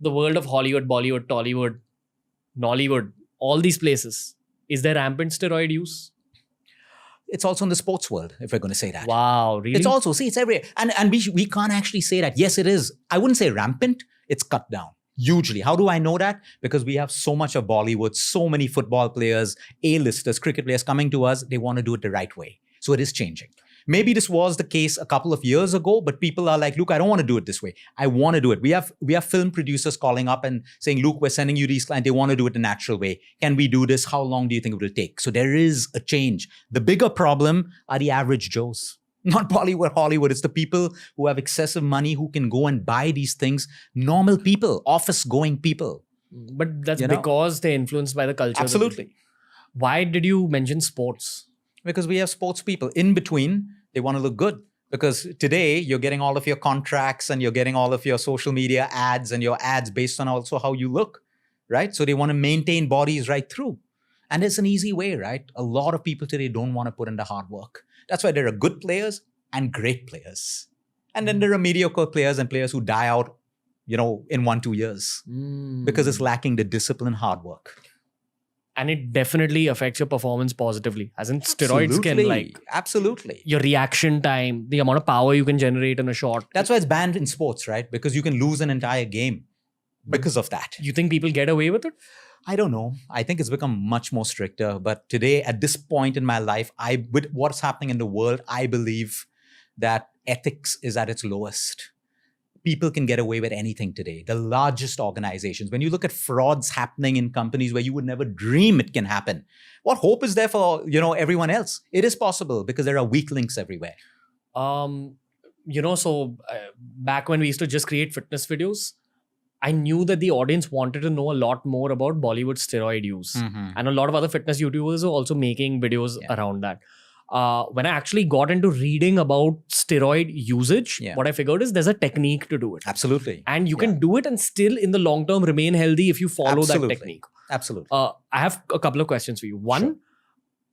the world of Hollywood, Bollywood, Tollywood, Nollywood, all these places, is there rampant steroid use? It's also in the sports world, if we're going to say that. Wow, really? It's also, see, it's everywhere. And we can't actually say that. Yes, it is. I wouldn't say rampant. It's cut down hugely. How do I know that? Because we have so much of Bollywood, so many football players, A-listers, cricket players coming to us. They want to do it the right way. So it is changing. Maybe this was the case a couple of years ago, but people are like, Luke, I don't want to do it this way. I want to do it. We have film producers calling up and saying, Luke, we're sending you these clients. They want to do it the natural way. Can we do this? How long do you think it will take? So there is a change. The bigger problem are the average Joes. Not Bollywood, Hollywood. It's the people who have excessive money who can go and buy these things. Normal people, office-going people. But that's because they're influenced by the culture. Absolutely. Why did you mention sports? Because we have sports people. In between, they want to look good. Because today, you're getting all of your contracts and you're getting all of your social media ads and your ads based on also how you look, right? So they want to maintain bodies right through. And it's an easy way, right? A lot of people today don't want to put in the hard work. That's why there are good players and great players. And then there are mediocre players and players who die out, in 1-2 years. Because it's lacking the discipline, hard work. And it definitely affects your performance positively. As in steroids can Absolutely. Your reaction time, the amount of power you can generate in a shot. That's why it's banned in sports, right? Because you can lose an entire game because of that. You think people get away with it? I don't know. I think it's become much more stricter. But today, at this point in my life, with what's happening in the world, I believe that ethics is at its lowest. People can get away with anything today. The largest organizations, when you look at frauds happening in companies where you would never dream it can happen, what hope is there for, everyone else? It is possible because there are weak links everywhere. Back when we used to just create fitness videos, I knew that the audience wanted to know a lot more about Bollywood steroid use. And a lot of other fitness YouTubers are also making videos around that. When I actually got into reading about steroid usage, what I figured is there's a technique to do it. Absolutely. And you can do it and still in the long term remain healthy if you follow that technique. Absolutely. I have a couple of questions for you. One,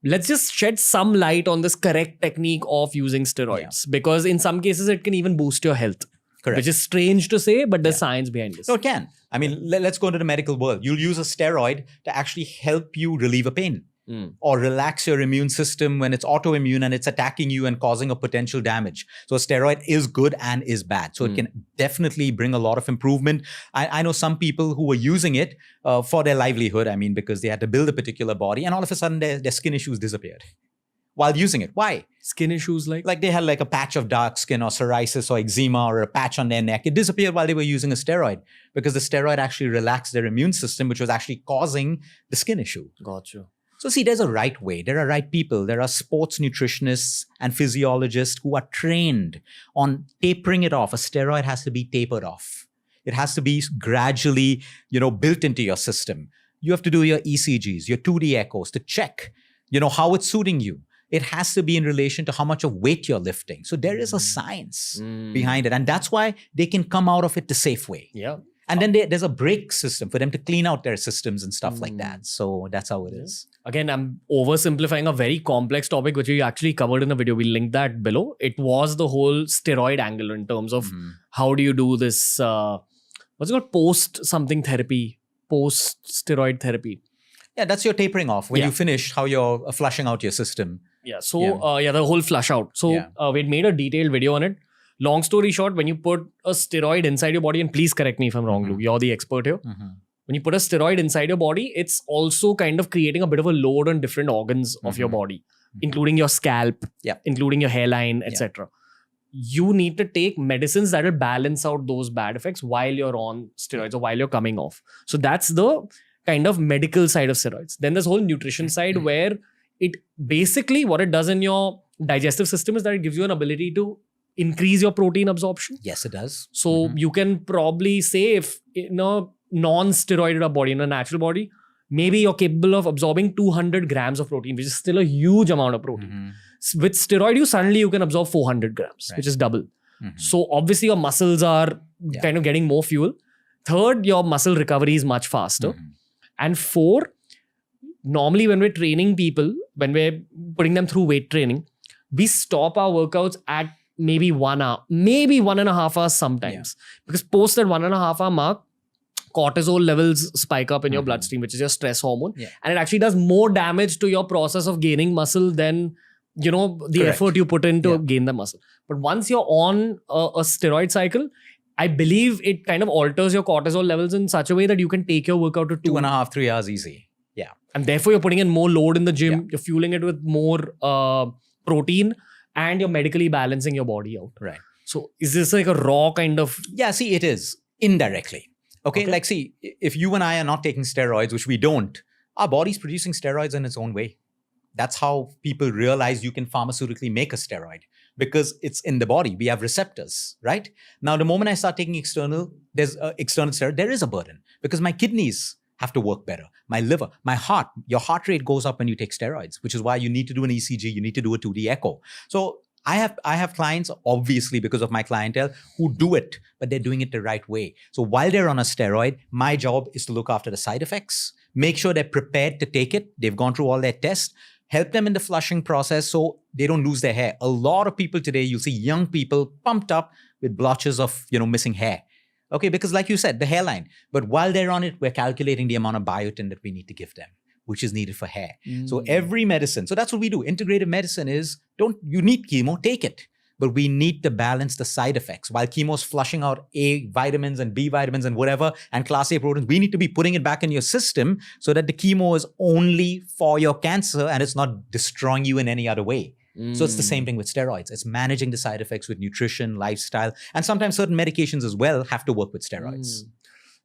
let's just shed some light on this correct technique of using steroids. Because in some cases, it can even boost your health. Correct. Which is strange to say, but there's science behind this. No, it can. I mean, let's go into the medical world. You'll use a steroid to actually help you relieve a pain. Or relax your immune system when it's autoimmune and it's attacking you and causing a potential damage. So a steroid is good and is bad. So it can definitely bring a lot of improvement. I know some people who were using it for their livelihood. I mean, because they had to build a particular body and all of a sudden their skin issues disappeared while using it. Why? Skin issues like? Like they had like a patch of dark skin or psoriasis or eczema or a patch on their neck. It disappeared while they were using a steroid because the steroid actually relaxed their immune system, which was actually causing the skin issue. Gotcha. So see, there's a right way. There are right people. There are sports nutritionists and physiologists who are trained on tapering it off. A steroid has to be tapered off. It has to be gradually, built into your system. You have to do your ECGs, your 2D echoes to check, how it's suiting you. It has to be in relation to how much of weight you're lifting. So there is a science behind it. And that's why they can come out of it the safe way. Yeah. And then there's a break system for them to clean out their systems and stuff like that. So that's how it is. Again, I'm oversimplifying a very complex topic, which we actually covered in a video. We'll link that below. It was the whole steroid angle in terms of how do you do this, what's it called? Post-something therapy, post-steroid therapy. Yeah, that's your tapering off. When you finish, how you're flushing out your system. Yeah, so the whole flush out. So we'd made a detailed video on it. Long story short, when you put a steroid inside your body, and please correct me if I'm wrong, Luke, you're the expert here. When you put a steroid inside your body, it's also kind of creating a bit of a load on different organs of your body, including your scalp, including your hairline, etc. You need to take medicines that will balance out those bad effects while you're on steroids or while you're coming off. So that's the kind of medical side of steroids. Then there's whole nutrition side where it basically, what it does in your digestive system is that it gives you an ability to increase your protein absorption. Yes, it does. So you can probably say if in a non-steroided body, in a natural body, maybe you're capable of absorbing 200 grams of protein, which is still a huge amount of protein. With steroid use, suddenly you can absorb 400 grams, which is double. So obviously your muscles are kind of getting more fuel. Third, your muscle recovery is much faster. And four, normally when we're training people, when we're putting them through weight training, we stop our workouts at maybe 1 hour, maybe 1.5 hours sometimes. Because post that 1.5 hour mark, cortisol levels spike up in your bloodstream, which is your stress hormone. Yeah. And it actually does more damage to your process of gaining muscle than, the Correct. effort you put in to gain the muscle. But once you're on a steroid cycle, I believe it kind of alters your cortisol levels in such a way that you can take your workout to 2.5, 3 hours easy. Yeah. And therefore, you're putting in more load in the gym. Yeah. You're fueling it with more protein, and you're medically balancing your body out. Right. So is this like a raw kind of... Yeah, see, it is indirectly. Okay. Like, see, if you and I are not taking steroids, which we don't, our body's producing steroids in its own way. That's how people realize you can pharmaceutically make a steroid, because it's in the body. We have receptors, right? Now, the moment I start taking external steroid, there is a burden, because my kidneys have to work better. My liver, my heart, your heart rate goes up when you take steroids, which is why you need to do an ECG, you need to do a 2D echo. So I have clients, obviously because of my clientele, who do it, but they're doing it the right way. So while they're on a steroid, my job is to look after the side effects, make sure they're prepared to take it. They've gone through all their tests, help them in the flushing process so they don't lose their hair. A lot of people today, you'll see young people pumped up with blotches of, missing hair. Okay, because like you said, the hairline. But while they're on it, we're calculating the amount of biotin that we need to give them, which is needed for hair. So every medicine, so that's what we do. Integrative medicine is, you need chemo, take it. But we need to balance the side effects. While chemo's flushing out A vitamins and B vitamins and whatever, and class A proteins, we need to be putting it back in your system so that the chemo is only for your cancer and it's not destroying you in any other way. So it's the same thing with steroids. It's managing the side effects with nutrition, lifestyle, and sometimes certain medications as well have to work with steroids.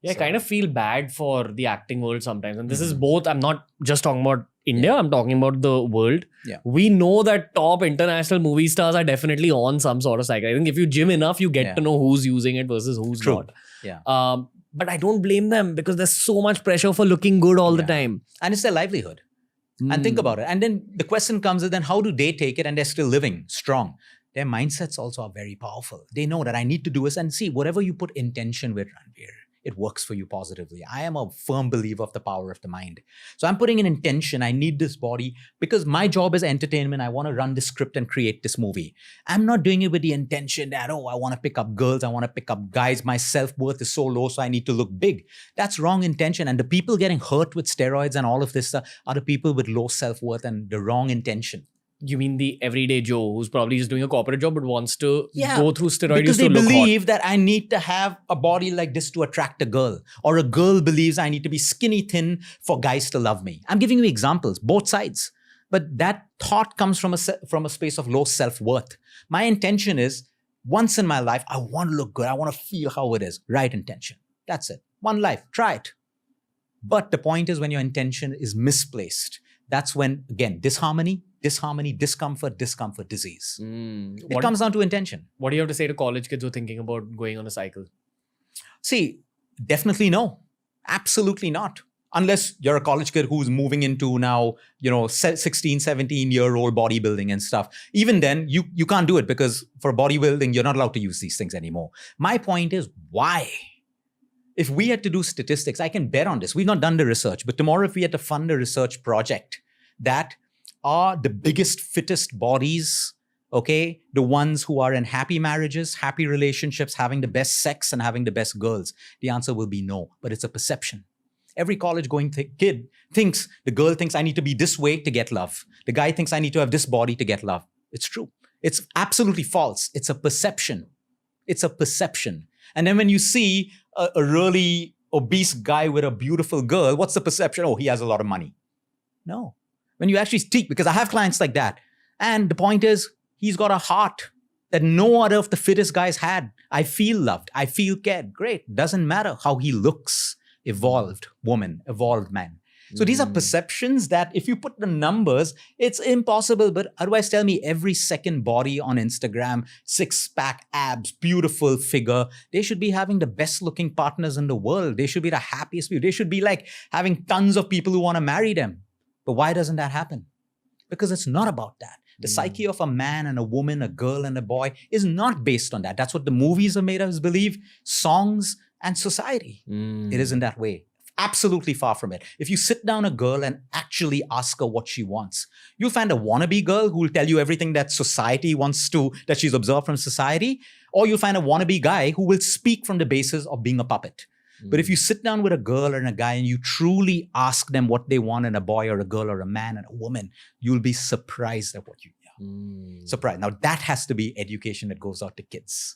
Yeah, I kind of feel bad for the acting world sometimes. And this is both, I'm not just talking about India, I'm talking about the world. Yeah. We know that top international movie stars are definitely on some sort of cycle. I think if you gym enough, you get to know who's using it versus who's not. Yeah. But I don't blame them, because there's so much pressure for looking good all the time. And it's their livelihood. And think about it. And then the question comes is, then how do they take it and they're still living strong? Their mindsets also are very powerful. They know that I need to do this. And see, whatever you put intention with, Ranveer, it works for you positively. I am a firm believer of the power of the mind. So I'm putting an intention. I need this body because my job is entertainment. I want to run this script and create this movie. I'm not doing it with the intention that, I want to pick up girls. I want to pick up guys. My self-worth is so low, so I need to look big. That's wrong intention. And the people getting hurt with steroids and all of this stuff are the people with low self-worth and the wrong intention. You mean the everyday Joe who's probably just doing a corporate job but wants to go through steroids because to they look believe hot. that I need to have a body like this to attract a girl, or a girl believes I need to be skinny thin for guys to love me. I'm giving you examples, both sides. But that thought comes from a space of low self-worth. My intention is, once in my life, I want to look good. I want to feel how it is. Right intention. That's it. One life. Try it. But the point is, when your intention is misplaced, that's when, again, disharmony, discomfort, disease. It comes down to intention. What do you have to say to college kids who are thinking about going on a cycle? See, definitely no. Absolutely not. Unless you're a college kid who's moving into now, 16, 17-year-old bodybuilding and stuff. Even then, you can't do it, because for bodybuilding, you're not allowed to use these things anymore. My point is, why? If we had to do statistics, I can bet on this. We've not done the research, but tomorrow if we had to fund a research project that are the biggest, fittest bodies, okay, the ones who are in happy marriages, happy relationships, having the best sex and having the best girls, the answer will be no, but it's a perception. Every college-going kid thinks, the girl thinks I need to be this way to get love. The guy thinks I need to have this body to get love. It's true. It's absolutely false. It's a perception. It's a perception. And then when you see a really obese guy with a beautiful girl, what's the perception? Oh, he has a lot of money. No. When you actually speak, because I have clients like that. And the point is, he's got a heart that no other of the fittest guys had. I feel loved. I feel cared. Great. Doesn't matter how he looks. Evolved woman, evolved man. So these are perceptions that if you put the numbers, it's impossible. But otherwise, tell me, every second body on Instagram, six-pack abs, beautiful figure, they should be having the best looking partners in the world. They should be the happiest people. They should be like having tons of people who want to marry them. But why doesn't that happen? Because it's not about that. The psyche of a man and a woman, a girl and a boy is not based on that. That's what the movies are made us believe, songs and society. It isn't that way. Absolutely far from it. If you sit down a girl and actually ask her what she wants, you'll find a wannabe girl who will tell you everything that society wants to, that she's observed from society, or you'll find a wannabe guy who will speak from the basis of being a puppet. But if you sit down with a girl and a guy and you truly ask them what they want in a boy or a girl or a man and a woman, you'll be surprised at what you hear. Surprised. Now that has to be education that goes out to kids.